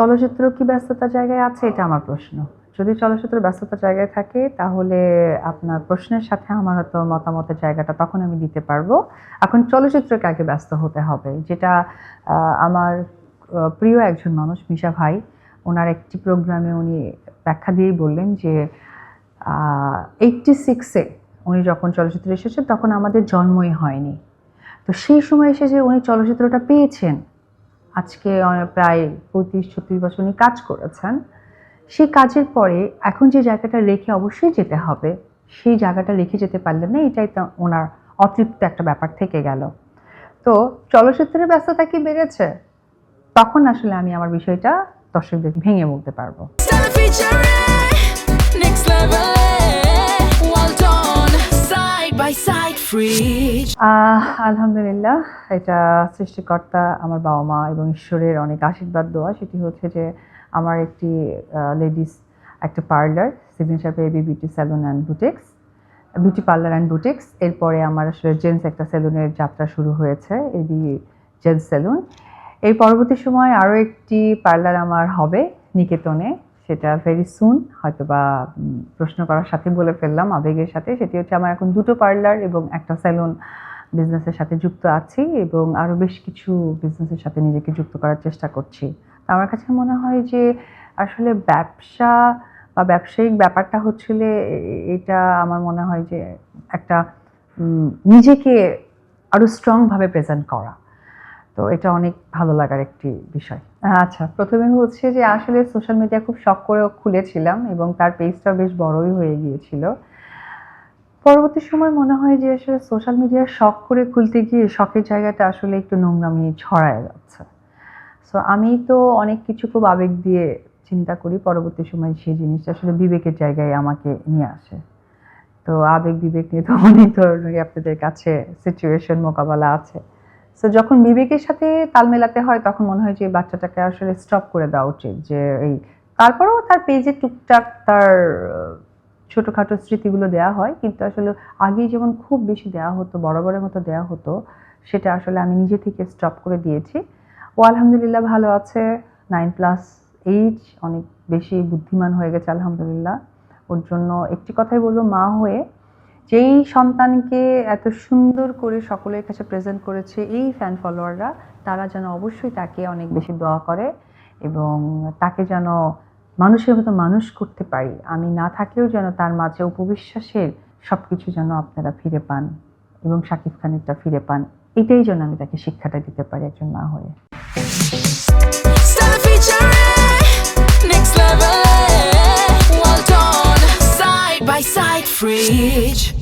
চলচ্চিত্র কি ব্যস্ততার জায়গায় আছে, এটা আমার প্রশ্ন। যদি চলচ্চিত্র ব্যস্ততার জায়গায় থাকে তাহলে আপনার প্রশ্নের সাথে আমার হয়তো মতামতের জায়গাটা তখন আমি দিতে পারবো। এখন চলচ্চিত্রকে আগে ব্যস্ত হতে হবে, যেটা আমার প্রিয় একজন মানুষ মিশা ভাই, ওনার একটি প্রোগ্রামে উনি ব্যাখ্যা দিয়েই বললেন যে 86-এ উনি যখন চলচ্চিত্রে এসেছেন তখন আমাদের জন্মই হয়নি। তো সেই সময় এসে যে উনি চলচ্চিত্রটা পেয়েছেন, আজকে প্রায় 35-36 বছর উনি কাজ করেছেন, সেই কাজের পরে এখন যে জায়গাটা রেখে অবশ্যই যেতে হবে, সেই জায়গাটা রেখে যেতে পারলেন না, এটাই তো ওনার অতৃপ্ত একটা ব্যাপার থেকে গেল। তো চলচ্চিত্রের ব্যস্ততা কি বেড়েছে? তখন আসলে আমি আমার বিষয়টা দর্শকদের ভেঙে বলতে পারবো। আলহামদুলিল্লাহ, এটা সৃষ্টিকর্তা, আমার বাবা মা এবং ঈশ্বরের অনেক আশীর্বাদ দোয়া। সেটি হচ্ছে যে আমার একটি লেডিস একটা parlour, signature baby beauty salon and boutiques, beauty parlour and boutiques. এরপরে আমার আসলে জেন্টস একটা সেলুনের যাত্রা শুরু হয়েছে, এবি জেন্টস সেলুন। এই পরবর্তী সময় আরও একটি পার্লার আমার হবে নিকেতনে, সেটা ভেরি সুন, হয়তো বা প্রশ্ন করার সাথে বলে ফেললাম আবেগের সাথে। সেটি হচ্ছে আমার এখন 2টো পার্লার এবং একটা সেলুন বিজনেসের সাথে যুক্ত আছি এবং আরও বেশ কিছু বিজনেসের সাথে নিজেকে যুক্ত করার চেষ্টা করছি। তো আমার কাছে মনে হয় যে আসলে ব্যবসা বা ব্যবসায়িক ব্যাপারটা হচ্ছিল এটা আমার মনে হয় যে একটা নিজেকে আরও স্ট্রংভাবে প্রেজেন্ট করা। তো এটা অনেক ভালো লাগার একটি বিষয়। আচ্ছা, প্রথমে হচ্ছে যে আসলে সোশ্যাল মিডিয়া খুব শখ করে খুলেছিলাম এবং তার পেজটা বেশ বড়ই হয়ে গিয়েছিল। পরবর্তী সময় মনে হয় যে আসলে সোশ্যাল মিডিয়া শখ করে খুলতে গিয়ে শখের জায়গাটা আসলে একটু নোংরামি ছড়ায় যাচ্ছে। সো আমি তো অনেক কিছু খুব আবেগ দিয়ে চিন্তা করি, পরবর্তী সময় সেই জিনিসটা আসলে বিবেকের জায়গায় আমাকে নিয়ে আসে। তো আবেগ বিবেক নিয়ে তো অনেক ধরনের আপনাদের কাছে সিচুয়েশন মোকাবেলা আছে। সো যখন বিবেকের সাথে তাল মেলাতে হয় তখন মনে হয় যে বাচ্চাটাকে আসলে স্টপ করে দেওয়া উচিত, যে এই তারপরেও তার পেজে টুকটাক তার ছোটোখাটো স্মৃতিগুলো দেওয়া হয়, কিন্তু আসলে আগেই যেমন খুব বেশি দেওয়া হতো, বরাবরের মতো দেওয়া হতো, সেটা আসলে আমি নিজে থেকে স্টপ করে দিয়েছি। ও আলহামদুলিল্লাহ ভালো আছে, 9+ এইজ, অনেক বেশি বুদ্ধিমান হয়ে গেছে আলহামদুলিল্লাহ। ওর জন্য একটি কথাই বলবো, মা হয়ে যেই সন্তানকে এত সুন্দর করে সকলের কাছে প্রেজেন্ট করেছে এই ফ্যান ফলোয়াররা, তারা যেন অবশ্যই তাকে অনেক বেশি দোয়া করে এবং তাকে যেন মানুষের মতো মানুষ করতে পারি, আমি না থাকলেও যেন তার মাঝে উপবিশ্বাসের সব কিছু যেন আপনারা ফিরে পান এবং শাকিব খানেরটা ফিরে পান, এটাই যেন আমি তাকে শিক্ষাটা দিতে পারি একজন মা হয়ে। Fridge.